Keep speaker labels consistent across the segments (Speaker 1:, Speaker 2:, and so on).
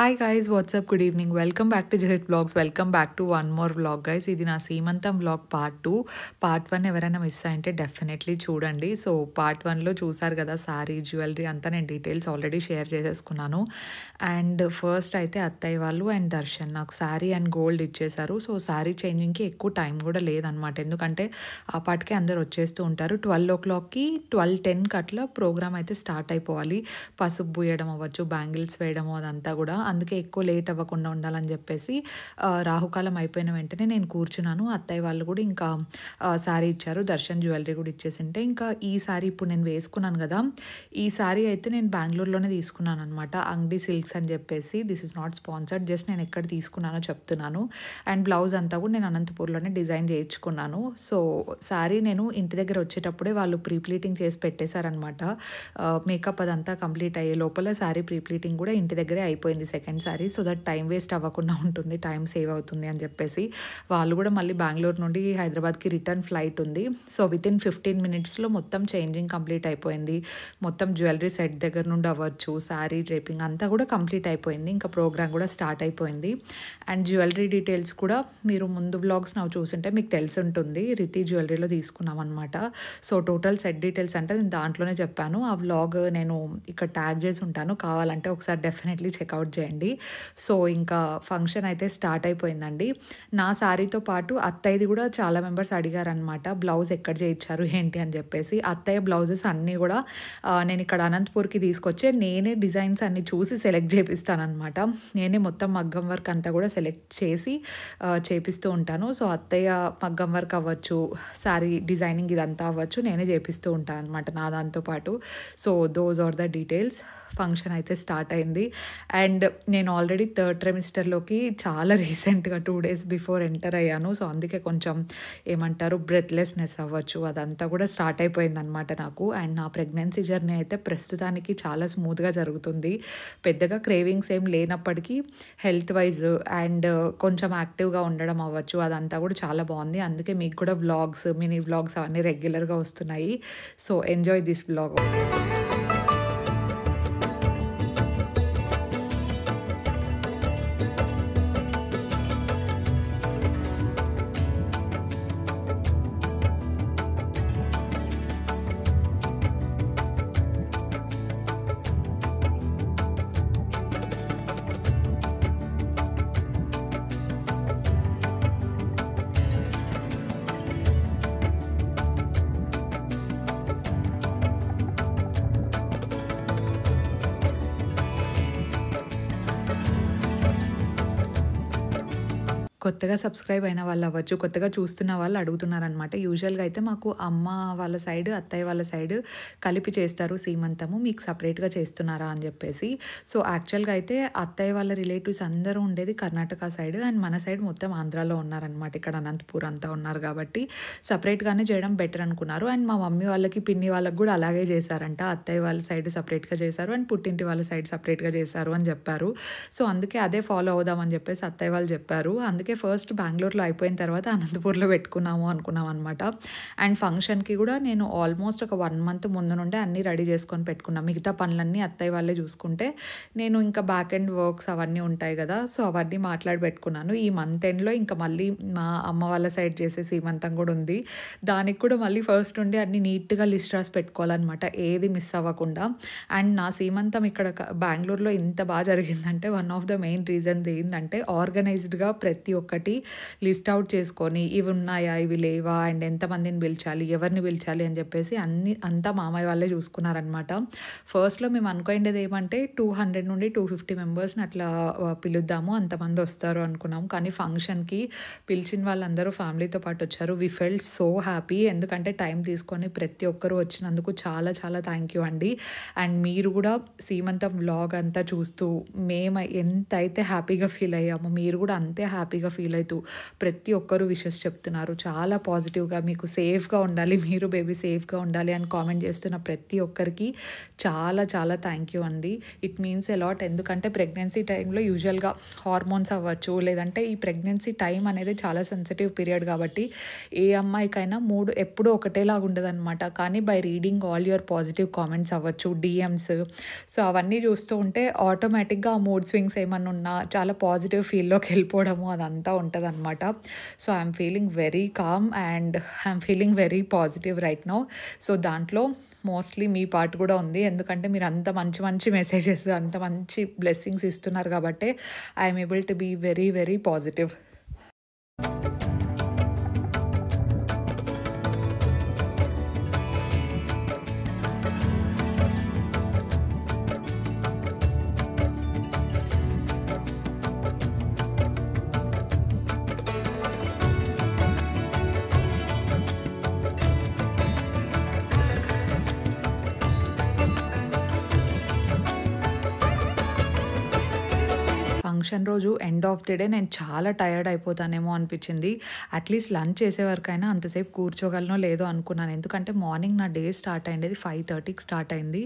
Speaker 1: Hi guys what's up good evening welcome back to Jahith vlogs welcome back to one more vlog guys. ఇది నా సీమంతం vlog part 2. Part 1 ఎవరైనా miss అయింటే definitely చూడండి. So part 1లో చూసారు కదా సారీ జ్యువెలరీ అంతా నేను డీటెయిల్స్ ఆల్రెడీ షేర్ చేసేసుకున్నాను. అండ్ ఫస్ట్ అయితే అత్తయ్య వాళ్ళు అండ్ దర్శన్ నాకు శారీ అండ్ గోల్డ్ ఇచ్చేశారు. సో శారీ చేంజింగ్కి ఎక్కువ టైం కూడా లేదనమాట, ఎందుకంటే ఆ పాటికే అందరు వచ్చేస్తూ ఉంటారు. 12 o'clockకి 12:10కి అట్లా ప్రోగ్రామ్ అయితే స్టార్ట్ అయిపోవాలి. పసుపు పూయడం అవ్వచ్చు, బ్యాంగిల్స్ వేయడము అదంతా కూడా, అందుకే ఎక్కువ లేట్ అవ్వకుండా ఉండాలని చెప్పేసి రాహుకాలం అయిపోయిన వెంటనే నేను కూర్చున్నాను. అత్తయ్య వాళ్ళు కూడా ఇంకా శారీ ఇచ్చారు, దర్శన్ జ్యువెలరీ కూడా ఇచ్చేసింటే ఇంకా ఈ శారీ ఇప్పుడు నేను వేసుకున్నాను కదా, ఈ శారీ అయితే నేను బెంగళూరులోనే తీసుకున్నాను అనమాట. అంగడి సిల్క్స్ అని చెప్పేసి. This is not sponsored, just నేను ఎక్కడ తీసుకున్నానో చెప్తున్నాను. అండ్ బ్లౌజ్ అంతా కూడా నేను అనంతపూర్లోనే డిజైన్ చేయించుకున్నాను. సో శారీ నేను ఇంటి దగ్గర వచ్చేటప్పుడే వాళ్ళు ప్రీ ప్లీటింగ్ చేసి పెట్టేశారనమాట. మేకప్ అదంతా కంప్లీట్ అయ్యే లోపల శారీ ప్రీ ప్లీటింగ్ కూడా ఇంటి దగ్గరే అయిపోయింది second sari. So that time waste అవ్వకుండా ఉంటుంది, టైం సేవ్ అవుతుంది అని చెప్పేసి వాళ్ళు కూడా మళ్ళీ బెంగళూరు నుండి హైదరాబాద్కి రిటర్న్ ఫ్లైట్ ఉంది. సో వితిన్ 15 minutesలో మొత్తం చేంజింగ్ కంప్లీట్ అయిపోయింది. మొత్తం జ్యువెలరీ సెట్ దగ్గర నుండి అవ్వచ్చు, శారీ డ్రేపింగ్ అంతా కూడా కంప్లీట్ అయిపోయింది. ఇంకా ప్రోగ్రామ్ కూడా స్టార్ట్ అయిపోయింది. అండ్ జ్యువెలరీ డీటెయిల్స్ కూడా మీరు ముందు వ్లాగ్స్ నాకు చూసుంటే మీకు తెలిసి ఉంటుంది. రితి జ్యువెలరీలో తీసుకున్నాం అనమాట. సో టోటల్ సెట్ డీటెయిల్స్ అంటే నేను దాంట్లోనే చెప్పాను. ఆ వ్లాగ్ నేను ఇక్కడ ట్యాగ్ చేసి ఉంటాను, కావాలంటే ఒకసారి డెఫినెట్లీ చెక్అవుట్ చేయండి. సో ఇంకా ఫంక్షన్ అయితే స్టార్ట్ అయిపోయిందండి. నా శారీతో పాటు అత్తయ్యది కూడా చాలా మెంబర్స్ అడిగారనమాట, బ్లౌజ్ ఎక్కడ చేయించారు ఏంటి అని చెప్పేసి. అత్తయ్య బ్లౌజెస్ అన్నీ కూడా నేను ఇక్కడ అనంతపూర్కి తీసుకొచ్చే నేనే డిజైన్స్ అన్ని చూసి సెలెక్ట్ చేపిస్తానమాట. నేనే మొత్తం మగ్గం వర్క్ అంతా కూడా సెలెక్ట్ చేసి చేపిస్తూ ఉంటాను. సో అత్తయ్య మగ్గం వర్క్ అవ్వచ్చు, శారీ డిజైనింగ్ ఇదంతా అవ్వచ్చు, నేనే చేపిస్తూ ఉంటాను అనమాట నా దాంతోపాటు. So those are the details. Function అయితే స్టార్ట్ అయింది. అండ్ నేను ఆల్రెడీ 3rd trimester చాలా రీసెంట్గా 2 days బిఫోర్ ఎంటర్ అయ్యాను. సో అందుకే కొంచెం ఏమంటారు బ్రెత్లెస్నెస్ అవ్వచ్చు, అదంతా కూడా స్టార్ట్ అయిపోయిందనమాట నాకు. అండ్ నా ప్రెగ్నెన్సీ జర్నీ అయితే ప్రస్తుతానికి చాలా స్మూత్గా జరుగుతుంది. పెద్దగా క్రేవింగ్స్ ఏం లేనప్పటికీ హెల్త్ వైజ్ అండ్ కొంచెం యాక్టివ్గా ఉండడం అవ్వచ్చు, అదంతా కూడా చాలా బాగుంది. అందుకే మీకు కూడా వ్లాగ్స్, మినీ వ్లాగ్స్ అవన్నీ రెగ్యులర్గా వస్తున్నాయి. So enjoy this vlog. కొత్తగా సబ్స్క్రైబ్ అయిన వాళ్ళు అవ్వచ్చు, కొత్తగా చూస్తున్న వాళ్ళు అడుగుతున్నారనమాట. యూజువల్గా అయితే మాకు అమ్మ వాళ్ళ సైడ్, అత్తయ్య వాళ్ళ సైడ్ కలిపి చేస్తారు సీమంతము, మీకు సపరేట్గా చేస్తున్నారా అని చెప్పేసి. సో యాక్చువల్గా అయితే అత్తయ్య వాళ్ళ రిలేటివ్స్ అందరూ ఉండేది కర్ణాటక సైడ్, అండ్ మన సైడ్ మొత్తం ఆంధ్రాలో ఉన్నారనమాట. ఇక్కడ అనంతపూర్ అంతా ఉన్నారు కాబట్టి సపరేట్గానే చేయడం బెటర్ అనుకున్నారు. అండ్ మా మమ్మీ వాళ్ళకి, పిన్ని వాళ్ళకి కూడా అలాగే చేశారంట. అత్తయ్య వాళ్ళ సైడ్ సపరేట్గా చేశారు అండ్ పుట్టింటి వాళ్ళ సైడ్ సపరేట్గా చేశారు అని చెప్పారు. సో అందుకే అదే ఫాలో అవుదామని చెప్పేసి అత్తయ్య వాళ్ళు చెప్పారు. అందుకే ఫస్ట్ బెంగళూరులో అయిపోయిన తర్వాత అనంతపూర్లో పెట్టుకున్నాము అనుకున్నాం అనమాట. అండ్ ఫంక్షన్కి కూడా నేను ఆల్మోస్ట్ ఒక 1 month ముందు నుండే అన్నీ రెడీ చేసుకొని పెట్టుకున్నాను. మిగతా పనులన్నీ అత్తయ్య వాళ్ళే చూసుకుంటే నేను ఇంకా బ్యాక్ ఎండ్ వర్క్స్ అవన్నీ ఉంటాయి కదా, సో అవన్నీ మాట్లాడి పెట్టుకున్నాను. ఈ మంత్ ఎండ్లో ఇంకా మళ్ళీ మా అమ్మ వాళ్ళ సైడ్ చేసే సీమంతం కూడా ఉంది. దానికి కూడా మళ్ళీ ఫస్ట్ నుండి అన్ని నీట్గా లిస్ట్ రాసి పెట్టుకోవాలన్నమాట, ఏది మిస్ అవ్వకుండా. అండ్ నా సీమంతం ఇక్కడ బెంగళూరులో ఇంత బాగా జరిగిందంటే one of the main reasons ఏంటంటే ఆర్గనైజ్డ్గా ప్రతి ఒక్కటి లిస్ట్ అవుట్ చేసుకొని ఇవి ఉన్నాయా, ఇవి లేవా, అండ్ ఎంతమందిని పిలిచాలి, ఎవరిని పిలిచాలి అని చెప్పేసి అంతా మామయ్య వాళ్ళే చూసుకున్నారనమాట. ఫస్ట్లో మేము అనుకునేది ఏమంటే 200 నుండి 250 మెంబర్స్ని అట్లా పిలుద్దాము, అంతమంది వస్తారు అనుకున్నాము. కానీ ఫంక్షన్కి పిలిచిన వాళ్ళందరూ ఫ్యామిలీతో పాటు వచ్చారు. వి ఫెల్ట్ సో హ్యాపీ, ఎందుకంటే టైం తీసుకొని ప్రతి ఒక్కరూ వచ్చినందుకు చాలా చాలా థ్యాంక్ యూ అండి. అండ్ మీరు కూడా సీమంతం వ్లాగ్ అంతా చూస్తూ మేము ఎంత అయితే హ్యాపీగా ఫీల్ అయ్యామో మీరు కూడా అంతే హ్యాపీగా ఫీల్ అవుతూ ప్రతి ఒక్కరు విషెస్ చెప్తున్నారు. చాలా పాజిటివ్‌గా మీకు సేఫ్‌గా ఉండాలి, మీరు బేబీ సేఫ్‌గా ఉండాలి అని కామెంట్ చేస్తున్న ప్రతి ఒక్కరికి చాలా చాలా థ్యాంక్ యూ అండి. It means a lot. ఎందుకంటే ప్రెగ్నెన్సీ టైంలో యూజువల్‌గా హార్మోన్స్ అవ్వచ్చు, లేదంటే ఈ ప్రెగ్నెన్సీ టైం అనేది చాలా సెన్సిటివ్ పీరియడ్ కాబట్టి ఏ అమ్మాయికైనా మూడ్ ఎప్పుడూ ఒకటేలాగా ఉండదనమాట. కానీ by reading all your positive comments అవ్వచ్చు, డీఎమ్స్, సో అవన్నీ చూస్తూ ఉంటే ఆటోమేటిక్‌గా ఆ మూడ్ స్వింగ్స్ ఏమన్నా ఉన్నా చాలా పాజిటివ్ ఫీల్‌లోకి వెళ్ళిపోవడము అదంతా ఉంటదనమాట. So I'm feeling very calm and I'm feeling very positive right now. So దాంట్లో మోస్ట్లీ మీ పార్ట్ కూడా ఉంది. ఎందుకంటే మీరు అంత మంచి మంచి మెసేజెస్, అంత మంచి బ్లెస్సింగ్స్ ఇస్తున్నారు కాబట్టే I'm able to be very very positive. Function రోజు ఎండ్ ఆఫ్ ది డే నేను చాలా టయర్డ్ అయిపోతానేమో అనిపించింది. అట్లీస్ట్ లంచ్ చేసే వరకైనా అంతసేపు కూర్చోగలనో లేదో అనుకున్నాను. ఎందుకంటే మార్నింగ్ నా డే స్టార్ట్ అయ్యేది 5:30కి స్టార్ట్ అయింది.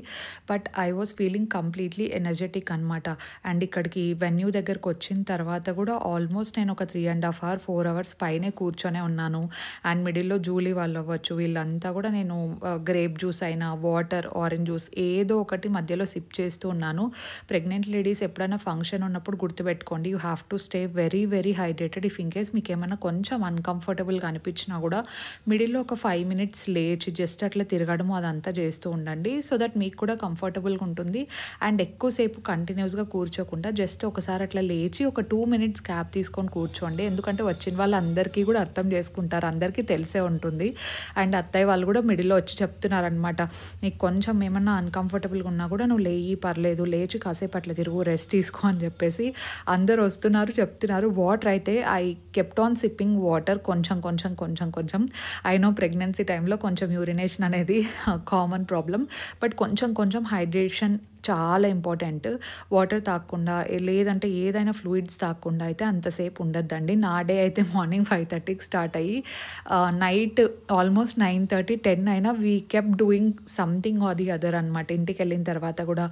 Speaker 1: But I was feeling completely energetic అనమాట. అండ్ ఇక్కడికి వెన్యూ దగ్గరకు వచ్చిన తర్వాత కూడా ఆల్మోస్ట్ నేను ఒక 3.5 hours 4 hours పైనే కూర్చొనే ఉన్నాను. అండ్ మిడిల్లో జూలీ వాళ్ళు అవ్వచ్చు, వీళ్ళంతా కూడా నేను గ్రేప్ జ్యూస్ అయినా, వాటర్, ఆరెంజ్ జ్యూస్ ఏదో ఒకటి మధ్యలో సిప్ చేస్తూ ఉన్నాను. ప్రెగ్నెంట్ లేడీస్ ఎప్పుడైనా ఫంక్షన్ ఉన్నప్పుడు గుర్తుపెట్టుకోండి, you have to stay very very hydrated. If in case మీకు ఏమైనా కొంచెం అన్కంఫర్టబుల్గా అనిపించినా కూడా మిడిల్లో ఒక 5 minutes లేచి జస్ట్ అట్లా తిరగడము అదంతా చేస్తూ ఉండండి. సో దట్ మీకు కూడా కంఫర్టబుల్గా ఉంటుంది. అండ్ ఎక్కువసేపు కంటిన్యూస్గా కూర్చోకుండా జస్ట్ ఒకసారి అట్లా లేచి ఒక 2 minutes గ్యాప్ తీసుకొని కూర్చోండి. ఎందుకంటే వచ్చిన వాళ్ళందరికీ కూడా అర్థం చేసుకుంటారు, అందరికీ తెలిసే ఉంటుంది. అండ్ అత్తయ్య వాళ్ళు కూడా మిడిల్లో వచ్చి చెప్తున్నారనమాట, నీకు కొంచెం ఏమన్నా అన్కంఫర్టబుల్గా ఉన్నా కూడా నువ్వు లేయి, పర్లేదు, లేచి కాసేపు అట్లా తిరుగు, రెస్ట్ తీసుకో అని చెప్పేసి అందరు వస్తున్నారు, చెప్తున్నారు. వాటర్ అయితే I kept on sipping water, కొంచెం కొంచెం కొంచెం కొంచెం. ఐ నో ప్రెగ్నెన్సీ టైంలో కొంచెం యూరినేషన్ అనేది కామన్ ప్రాబ్లం, బట్ కొంచెం కొంచెం హైడ్రేషన్ చాలా ఇంపార్టెంట్. వాటర్ తాగకుండా లేదంటే ఏదైనా ఫ్లూయిడ్స్ తాగకుండా అయితే అంతసేపు ఉండొద్దండి. నా డే అయితే మార్నింగ్ 5:30కి స్టార్ట్ అయ్యి నైట్ ఆల్మోస్ట్ 9:30 10 అయినా we kept doing something or the other అనమాట. ఇంటికి వెళ్ళిన తర్వాత కూడా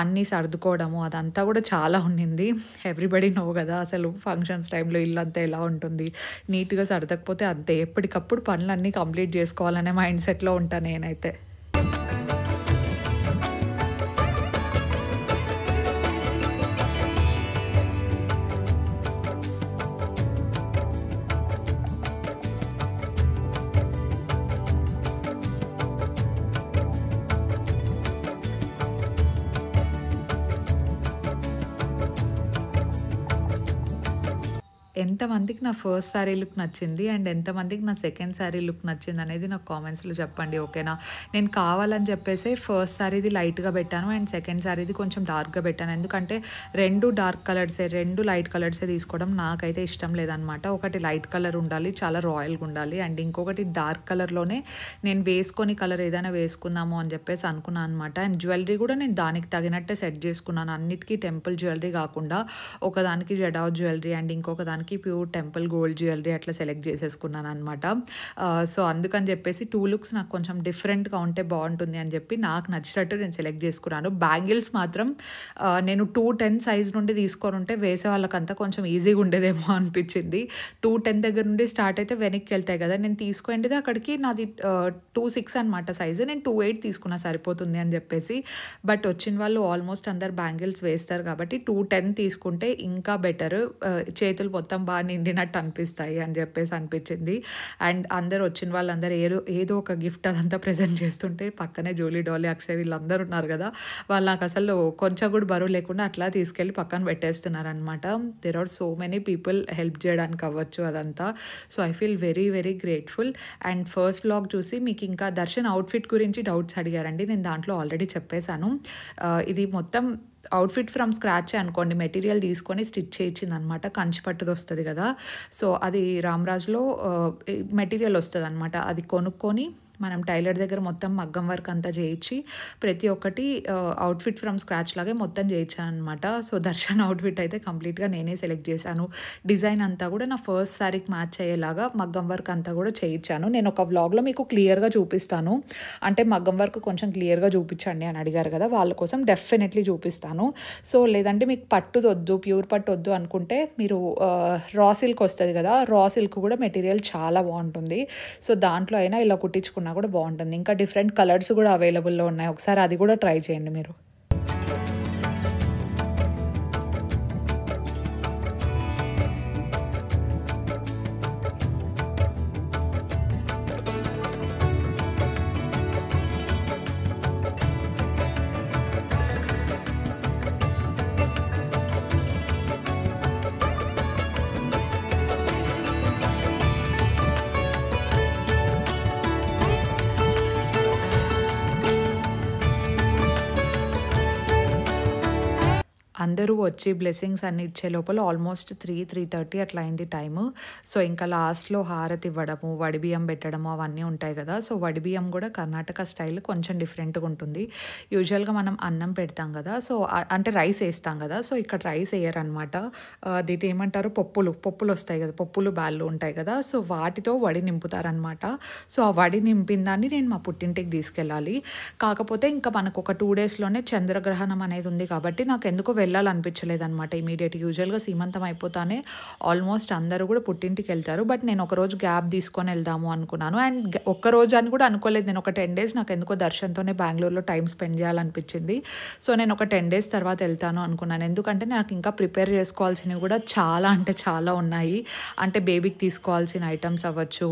Speaker 1: అన్నీ సర్దుకోవడము అదంతా కూడా చాలా ఉండింది. ఎవ్రీబడి నో కదా అసలు ఫంక్షన్స్ టైంలో ఇల్లంతా ఎలా ఉంటుంది, నీట్గా సర్దకపోతే అంతే. ఎప్పటికప్పుడు పనులన్నీ కంప్లీట్ చేసుకోవాలనే మైండ్ సెట్లో ఉంటాను నేనైతే. ఎంతమందికి నా ఫస్ట్ శారీ లుక్ నచ్చింది అండ్ ఎంతమందికి నా సెకండ్ శారీ లుక్ నచ్చింది అనేది నాకు కామెంట్స్లో చెప్పండి, ఓకేనా? నేను కావాలని చెప్పేసి ఫస్ట్ శారీది లైట్గా పెట్టాను అండ్ సెకండ్ శారీది కొంచెం డార్క్గా పెట్టాను. ఎందుకంటే రెండు డార్క్ కలర్సే, రెండు లైట్ కలర్సే తీసుకోవడం నాకైతే ఇష్టం లేదనమాట. ఒకటి లైట్ కలర్ ఉండాలి, చాలా రాయల్గా ఉండాలి, అండ్ ఇంకొకటి డార్క్ కలర్లోనే నేను వేసుకొని కలర్ ఏదైనా వేసుకుందాము అని చెప్పేసి అనుకున్నాను అనమాట. అండ్ జ్యువెలరీ కూడా నేను దానికి తగినట్టే సెట్ చేసుకున్నాను. అన్నిటికీ టెంపుల్ జ్యువెలరీ కాకుండా ఒకదానికి జడావ్ జ్యువెలరీ అండ్ ఇంకొక దానికి ప్యూర్ టెంపుల్ గోల్డ్ జ్యువెలరీ అట్లా సెలెక్ట్ చేసేసుకున్నాను అనమాట. సో అందుకని చెప్పేసి 2 looks నాకు కొంచెం డిఫరెంట్గా ఉంటే బాగుంటుంది అని చెప్పి నాకు నచ్చినట్టు నేను సెలెక్ట్ చేసుకున్నాను. బ్యాంగిల్స్ మాత్రం నేను 210 సైజ్ నుండి తీసుకొని ఉంటే వేసే వాళ్ళకంతా కొంచెం ఈజీగా ఉండేదేమో అనిపించింది. 210 దగ్గర నుండి స్టార్ట్ అయితే వెనక్కి వెళ్తాయి కదా, నేను తీసుకోండి అక్కడికి నాది 26 అనమాట సైజు, నేను 28 తీసుకున్నా సరిపోతుంది అని చెప్పేసి. బట్ వచ్చిన వాళ్ళు ఆల్మోస్ట్ అందరు బ్యాంగిల్స్ వేస్తారు కాబట్టి 210 తీసుకుంటే ఇంకా బెటర్, చేతులు మొత్తం బాగా నిండినట్టు అనిపిస్తాయి అని చెప్పేసి అనిపించింది. అండ్ అందరు వచ్చిన వాళ్ళందరూ ఏదో ఒక గిఫ్ట్ అదంతా ప్రజెంట్ చేస్తుంటే పక్కనే జూలీ, డాలీ, అక్షయ్ వీళ్ళందరూ ఉన్నారు కదా, వాళ్ళు నాకు అసలు కొంచెం కూడా బరువు లేకుండా అట్లా తీసుకెళ్ళి పక్కన పెట్టేస్తున్నారనమాట. There are so many people help చేయడానికి అవ్వచ్చు అదంతా. So I feel very very grateful. And first vlog చూసి మీకు ఇంకా దర్శన్ అవుట్ఫిట్ గురించి డౌట్స్ అడిగారండి, నేను దాంట్లో ఆల్రెడీ చెప్పేశాను. ఇది మొత్తం అవుట్ఫిట్ ఫ్రమ్ స్క్రాచ్ అనుకోండి, మెటీరియల్ తీసుకొని స్టిచ్ చేయించింది అనమాట. కంచి పట్టుది వస్తుంది కదా, సో అది రామ్రాజ్లో మెటీరియల్ వస్తుంది అనమాట, అది కొనుక్కొని మనం టైలర్ దగ్గర మొత్తం మగ్గం వర్క్ అంతా చేయించి ప్రతి ఒక్కటి అవుట్ఫిట్ ఫ్రమ్ స్క్రాచ్ లాగే మొత్తం చేయించాను అనమాట. సో దర్శన్ అవుట్ఫిట్ అయితే కంప్లీట్గా నేనే సెలెక్ట్ చేశాను. డిజైన్ అంతా కూడా నా ఫస్ట్ శారీకి మ్యాచ్ అయ్యేలాగా మగ్గం వర్క్ అంతా కూడా చేయించాను. నేను ఒక వ్లాగ్లో మీకు క్లియర్గా చూపిస్తాను. అంటే మగ్గం వర్క్ కొంచెం క్లియర్గా చూపించండి అని అడిగారు కదా, వాళ్ళ కోసం డెఫినెట్లీ చూపిస్తాను. సో లేదంటే మీకు పట్టుది వద్దు, ప్యూర్ పట్టు వద్దు అనుకుంటే మీరు రా సిల్క్ వస్తుంది కదా, రా సిల్క్ కూడా మెటీరియల్ చాలా బాగుంటుంది. సో దాంట్లో అయినా ఇలా కుట్టించుకున్నా కూడా బాగుంటుంది. ఇంకా డిఫరెంట్ కలర్స్ కూడా అవైలబుల్లో ఉన్నాయి, ఒకసారి అది కూడా ట్రై చేయండి మీరు. అందరూ వచ్చి బ్లెస్సింగ్స్ అన్ని ఇచ్చే లోపల ఆల్మోస్ట్ 3:30 అట్లా అయింది టైము. సో ఇంకా లాస్ట్లో హారతి ఇవ్వడము, వడిబియ్యం పెట్టడము అవన్నీ ఉంటాయి కదా. సో వడిబియ్యం కూడా కర్ణాటక స్టైల్ కొంచెం డిఫరెంట్గా ఉంటుంది. యూజువల్గా మనం అన్నం పెడతాం కదా, సో అంటే రైస్ వేస్తాం కదా, సో ఇక్కడ రైస్ వేయరనమాట. దీటి ఏమంటారు, పప్పులు వస్తాయి కదా, పప్పులు బ్యాళ్ళు ఉంటాయి కదా, సో వాటితో వడి నింపుతారనమాట. సో ఆ వడి నింపిన దాన్ని నేను మా పుట్టింటికి తీసుకెళ్ళాలి. కాకపోతే ఇంకా మనకు ఒక 2 డేస్లోనే చంద్రగ్రహణం అనేది ఉంది కాబట్టి నాకు ఎందుకో వెళ్ళాలనిపించలేదు అనమాట ఇమీడియట్. యూజువల్గా సీమంతం అయిపోతానే ఆల్మోస్ట్ అందరూ కూడా పుట్టింటికి వెళ్తారు. బట్ నేను ఒకరోజు గ్యాప్ తీసుకొని వెళ్దాము అనుకున్నాను. అండ్ ఒక్కరోజు అని కూడా అనుకోలేదు నేను. ఒక 10 డేస్ నాకు ఎందుకో దర్శన్తోనే బెంగళూరులో టైం స్పెండ్ చేయాలనిపించింది. సో నేను ఒక 10 డేస్ తర్వాత వెళ్తాను అనుకున్నాను. ఎందుకంటే నాకు ఇంకా ప్రిపేర్ చేసుకోవాల్సినవి కూడా చాలా అంటే చాలా ఉన్నాయి. అంటే బేబీకి తీసుకోవాల్సిన ఐటమ్స్ అవ్వచ్చు,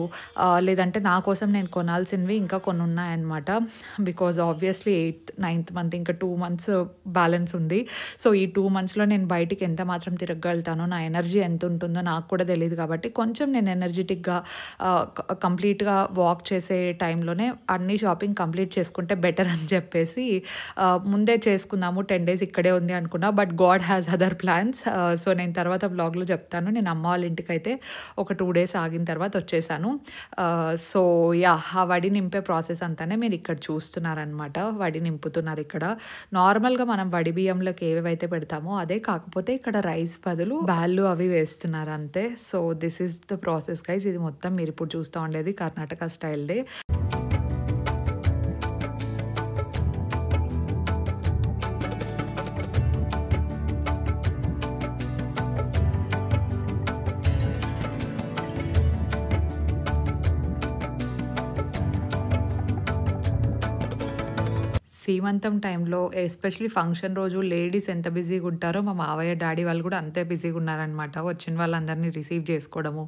Speaker 1: లేదంటే నా కోసం నేను కొనాల్సినవి ఇంకా కొన్ని ఉన్నాయన్నమాట. Because obviously 8th 9th month ఇంకా 2 months బ్యాలెన్స్ ఉంది. సో ఈ 2 monthsలో నేను బయటికి ఎంత మాత్రం తిరగలుగుతానో, నా ఎనర్జీ ఎంత ఉంటుందో నాకు కూడా తెలియదు. కాబట్టి కొంచెం నేను ఎనర్జెటిక్గా కంప్లీట్గా వాక్ చేసే టైంలోనే అన్ని షాపింగ్ కంప్లీట్ చేసుకుంటే బెటర్ అని చెప్పేసి ముందే చేసుకుందాము, 10 days ఇక్కడే ఉంది అనుకున్నా. But God has other plans. So నేను తర్వాత బ్లాగ్లో చెప్తాను. నేను అమ్మ వాళ్ళ ఇంటికి అయితే ఒక 2 days ఆగిన తర్వాత వచ్చేసాను. సో యా, ఆ వడి నింపే ప్రాసెస్ అంతానే మీరు ఇక్కడ చూస్తున్నారనమాట. వడి నింపుతున్నారు ఇక్కడ. నార్మల్గా మనం వడి బియ్యంలోకి ఏవైతే పెడతామో అదే, కాకపోతే ఇక్కడ రైస్ బదులు బ్యాళ్ళు అవి వేస్తున్నారు అంతే. So this is the process guys. ఇది మొత్తం మీరు ఇప్పుడు చూస్తూ ఉండేది కర్ణాటక స్టైల్దే. సీమంతం టైంలో ఎస్పెషలీ ఫంక్షన్ రోజు లేడీస్ ఎంత బిజీగా ఉంటారో మా మావయ్య డాడీ వాళ్ళు కూడా అంతే బిజీగా ఉన్నారనమాట. వచ్చిన వాళ్ళందరినీ రిసీవ్ చేసుకోవడము,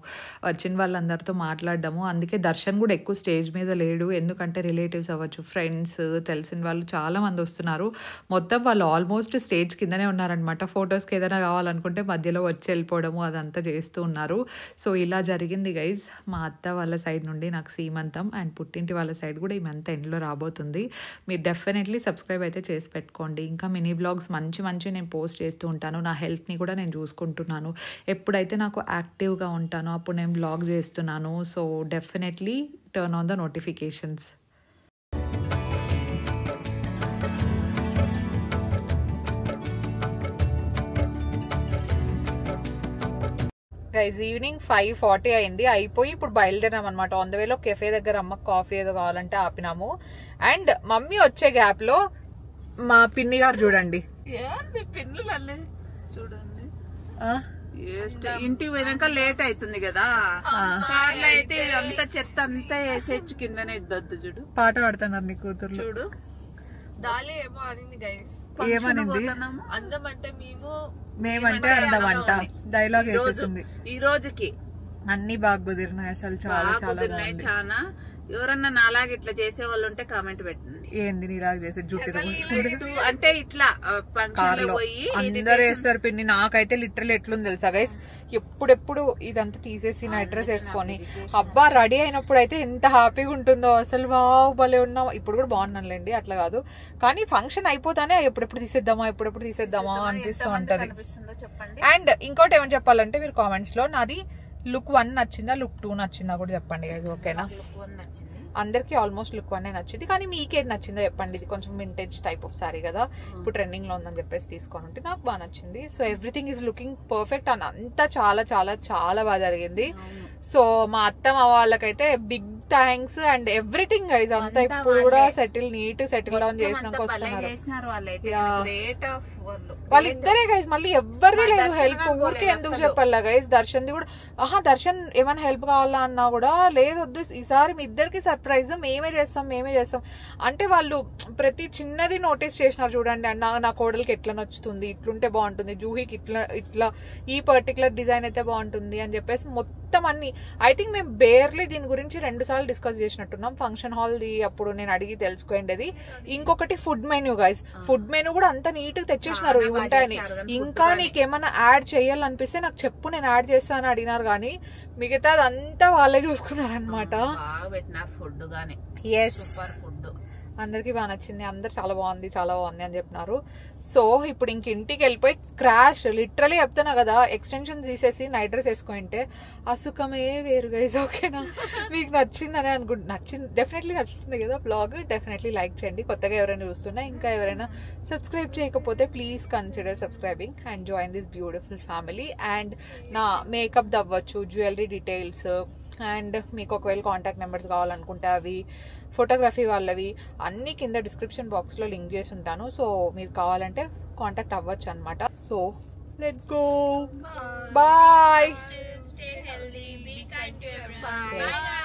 Speaker 1: వచ్చిన వాళ్ళందరితో మాట్లాడడము. అందుకే దర్శన్ కూడా ఎక్కువ స్టేజ్ మీద లేడు. ఎందుకంటే రిలేటివ్స్ అవ్వచ్చు, ఫ్రెండ్స్, తెలిసిన వాళ్ళు చాలామంది వస్తున్నారు. మొత్తం వాళ్ళు ఆల్మోస్ట్ స్టేజ్ కిందనే ఉన్నారనమాట. ఫొటోస్కి ఏదైనా కావాలనుకుంటే మధ్యలో వచ్చి వెళ్ళిపోవడము అదంతా చేస్తూ ఉన్నారు. సో ఇలా జరిగింది గైజ్. మా అత్త వాళ్ళ సైడ్ నుండి నాకు సీమంతం, అండ్ పుట్టింటి వాళ్ళ సైడ్ కూడా ఈ మంత్ ఎండ్లో రాబోతుంది. మీరు డెఫినెట్లీ సబ్స్క్రైబ్ అయితే చేసి పెట్టుకోండి. ఇంకా మినీ బ్లాగ్స్ మంచి నేను పోస్ట్ చేస్తూ ఉంటాను. నా హెల్త్ని కూడా నేను చూసుకుంటున్నాను. ఎప్పుడైతే నాకు యాక్టివ్గా ఉంటానో అప్పుడు నేను బ్లాగ్ చేస్తున్నాను. So definitely turn on the notifications. Guys evening 5:40 అయింది. అయిపోయి ఇప్పుడు బయలుదేరాం అనమాట. ఆన్ ద వేలో కెఫే దగ్గర అమ్మకి కాఫీ ఏదో కావాలంటే ఆపినాము. అండ్ మమ్మీ వచ్చే గ్యాప్ లో మా పిన్ని గారు చూడండి,
Speaker 2: పిన్నులు చూడండి, ఇంటికి పోయినాక లేట్ అవుతుంది కదా, కార్లో అయితే అంత చెత్త అంతా వేసేచ్చు కిందనే ఇద్దొద్దు. చూడు
Speaker 1: పాట పాడుతున్నారు నీ కూతురు.
Speaker 2: చూడు దాలి ఏమో అనింది గైస్.
Speaker 1: ఏమనింది?
Speaker 2: అందమంటే
Speaker 1: మేమంటే అందమంట డైలాగ్ వేసేసింది.
Speaker 2: ఈ రోజుకి
Speaker 1: అన్ని బాగా కుదిరినాయి అసలు, చాలా
Speaker 2: కుదిరినాయి. చాలా ఎవరన్నా నాలాగా ఇట్లా చేసే వాళ్ళు ఉంటే కామెంట్ పెట్టండి.
Speaker 1: ఏంది నీలాగా చేసే జుట్టు
Speaker 2: అంటే ఇట్లా పోయి
Speaker 1: అందరు వేస్తారు పిన్ని. నాకైతే లిటరల్ ఎట్లుంది తెలుసా గైస్, ఎప్పుడెప్పుడు ఇదంతా తీసేసి నా అడ్రస్ వేసుకొని అబ్బా రెడీ అయినప్పుడు అయితే ఎంత హ్యాపీగా ఉంటుందో అసలు. వావ్ భలే ఉన్నాం. ఇప్పుడు కూడా బాగున్నానులేండి, అట్లా కాదు, కానీ ఫంక్షన్ అయిపోతానే ఎప్పుడెప్పుడు తీసేద్దామా అనిపిస్తూ ఉంటది. అండ్ ఇంకోటి ఏమని చెప్పాలంటే, మీరు కామెంట్స్ లో నాది లుక్ 1 నచ్చిందా, లుక్ 2 నచ్చిందా కూడా చెప్పండి గైస్. ఓకేనా, అందరికి ఆల్మోస్ట్ లుక్ 1 నచ్చింది. కానీ మీకేది నచ్చిందో చెప్పండి. ఇది కొంచెం వింటేజ్ టైప్ ఆఫ్ సారీ కదా, ఇప్పుడు ట్రెండింగ్ లో ఉందని చెప్పేసి తీసుకొని ఉంటే నాకు బాగా నచ్చింది. So everything is looking perfect and అంతా చాలా చాలా చాలా బాగా జరిగింది. సో మా అత్తమ్మ వాళ్ళకైతే big thanks and everything guys. అంతా ఇప్పుడు కూడా నీట్ సెటిల్ డౌన్ చేసినాక వస్తున్నారు వాళ్ళిద్దరే గైస్. మళ్ళీ ఎవరిది లేదు హెల్ప్. ఊరికి ఎందుకు చెప్పాలా గైస్. దర్శన్ది కూడా దర్శన్ ఏమైనా హెల్ప్ కావాలా అన్నా కూడా లేదు, వద్దు ఈసారి మీ ఇద్దరికి సర్ప్రైజ్ మేమే చేస్తాం అంటే వాళ్ళు ప్రతి చిన్నది నోటీస్ చేసినారు. చూడండి నా కోడలికి ఎట్లా నచ్చుతుంది, ఇట్లుంటే బాగుంటుంది, జూహీకి ఇట్లా ఈ పర్టికులర్ డిజైన్ అయితే బాగుంటుంది అని చెప్పేసి మొత్తం అన్ని. ఐ థింక్ మేము బేర్లీ దీని గురించి 2 సార్లు డిస్కస్ చేసినట్టున్నాం. ఫంక్షన్ హాల్ ది అప్పుడు నేను అడిగి తెలుసుకోండి. ఇంకొకటి food menu guys. Food menu కూడా అంత నీట్ గా తెచ్చేసినారు ఇవి ఉంటాయని. ఇంకా నీకేమన్నా యాడ్ చేయాలనిపిస్తే నాకు చెప్పు, నేను యాడ్ చేస్తాను అడిగినారు. కానీ మిగతా అదంతా వాళ్ళే చూసుకున్నారు అనమాట. అందరికి బాగా నచ్చింది, అందరు చాలా బాగుంది అని చెప్పినారు. సో ఇప్పుడు ఇంక ఇంటికి వెళ్ళిపోయి క్రాష్ లిటరలీ చెప్తున్నా కదా, ఎక్స్టెన్షన్ తీసేసి నైట్ డ్రెస్ వేసుకుంటే ఆ సుఖమే వేరు గైస్. ఓకేనా, మీకు నచ్చిందని నచ్చింది, డెఫినెట్లీ నచ్చుతుంది కదా బ్లాగ్. డెఫినెట్లీ లైక్ చేయండి. కొత్తగా ఎవరైనా చూస్తున్నా, ఇంకా ఎవరైనా సబ్స్క్రైబ్ చేయకపోతే please consider subscribing and join this beautiful family. And నా మేకప్ అవ్వచ్చు, జ్యువెలరీ డీటెయిల్స్, అండ్ మీకు ఒకవేళ కాంటాక్ట్ నెంబర్స్ కావాలనుకుంటే అవి, ఫోటోగ్రఫీ వాళ్ళవి అన్ని కింద డిస్క్రిప్షన్ బాక్స్ లో లింక్ చేసి ఉంటాను. సో మీరు కావాలంటే కాంటాక్ట్ అవ్వచ్చు అనమాట. So let's go, bye.
Speaker 3: Stay healthy, be kind to everyone. Bye guys.